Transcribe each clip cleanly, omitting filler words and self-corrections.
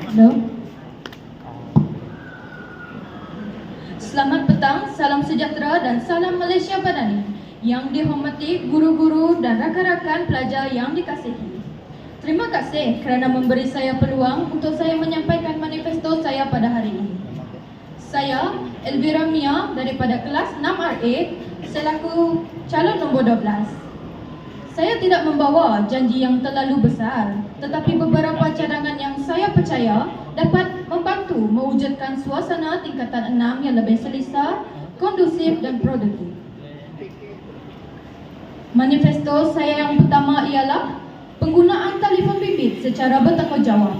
Halo. Selamat petang, salam sejahtera dan salam Malaysia Madani. Yang dihormati guru-guru dan rakan-rakan pelajar yang dikasihi. Terima kasih kerana memberi saya peluang untuk saya menyampaikan manifesto saya pada hari ini. Saya Elvira Mia daripada kelas 6RA selaku calon nombor 12. Saya tidak membawa janji yang terlalu besar, tetapi beberapa cadangan yang saya percaya dapat membantu mewujudkan suasana tingkatan 6 yang lebih selesa, kondusif dan produktif. Manifesto saya yang pertama ialah penggunaan telefon bimbit secara bertanggungjawab.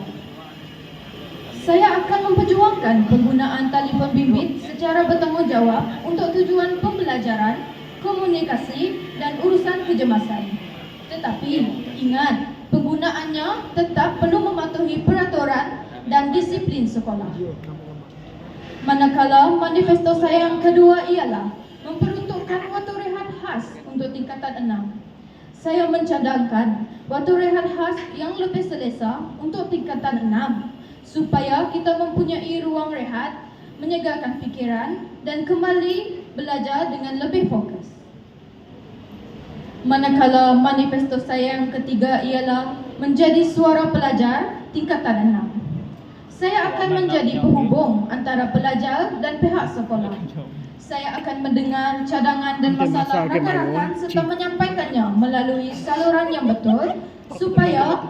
Saya akan memperjuangkan penggunaan telefon bimbit secara bertanggungjawab untuk tujuan pembelajaran, komunikasi dan urusan kejemasan. Tetapi ingat, penggunaannya tetap perlu mematuhi peraturan dan disiplin sekolah. Manakala manifesto saya yang kedua ialah memperuntukkan waktu rehat khas untuk tingkatan 6. Saya mencadangkan waktu rehat khas yang lebih selesa untuk tingkatan 6 supaya kita mempunyai ruang rehat, menyegarkan fikiran dan kembali belajar dengan lebih fokus. Manakala manifesto saya yang ketiga ialah menjadi suara pelajar tingkatan 6. Saya akan menjadi penghubung antara pelajar dan pihak sekolah. Saya akan mendengar cadangan dan masalah rakan-rakan serta menyampaikannya melalui saluran yang betul supaya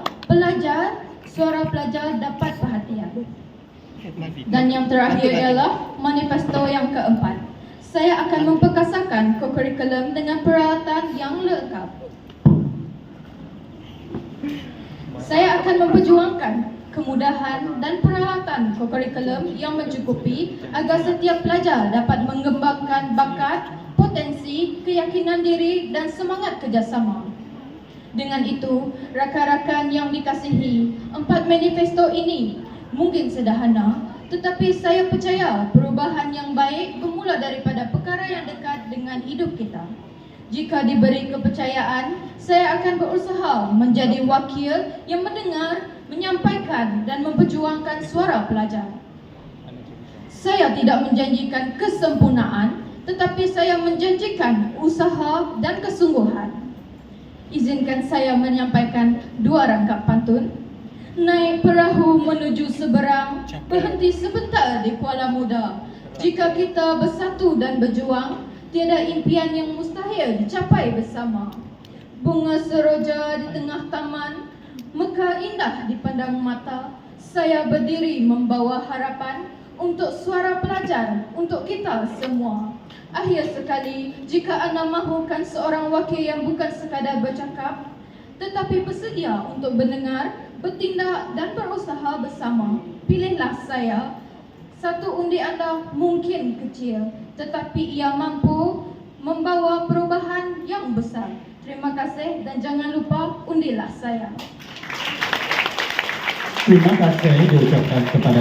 suara pelajar dapat perhatian. Dan yang terakhir ialah manifesto yang keempat. Saya akan memperkasakan kokurikulum dengan peralatan yang lengkap. Saya akan memperjuangkan kemudahan dan peralatan kokurikulum yang mencukupi agar setiap pelajar dapat mengembangkan bakat, potensi, keyakinan diri dan semangat kerjasama. Dengan itu, rakan-rakan yang dikasihi, 4 manifesto ini mungkin sederhana, tetapi saya percaya perubahan yang baik bermula daripada perkara yang dekat dengan hidup kita. Jika diberi kepercayaan, saya akan berusaha menjadi wakil yang mendengar, menyampaikan dan memperjuangkan suara pelajar. Saya tidak menjanjikan kesempurnaan, tetapi saya menjanjikan usaha dan kesungguhan. Izinkan saya menyampaikan 2 rangkap pantun. Naik perahu menuju seberang, berhenti sebentar di Kuala Muda. Jika kita bersatu dan berjuang, tiada impian yang mustahil dicapai bersama. Bunga seroja di tengah taman, mekar indah dipandang mata. Saya berdiri membawa harapan untuk suara pelajar, untuk kita semua. Akhir sekali, jika anda mahukan seorang wakil yang bukan sekadar bercakap, tetapi bersedia untuk mendengar, bertindak dan berusaha bersama, pilihlah saya. Satu undi anda mungkin kecil, tetapi ia mampu membawa perubahan yang besar. Terima kasih dan jangan lupa undilah saya. Terima kasih diucapkan kepada